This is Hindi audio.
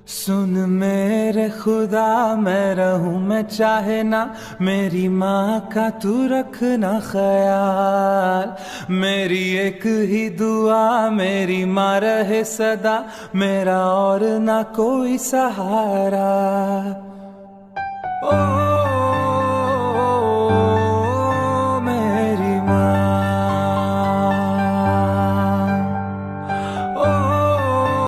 सुन मेरे खुदा, मैं रहूं मैं चाहे ना, मेरी माँ का तू रखना ख्याल। मेरी एक ही दुआ, मेरी माँ रहे सदा, मेरा और ना कोई सहारा। ओ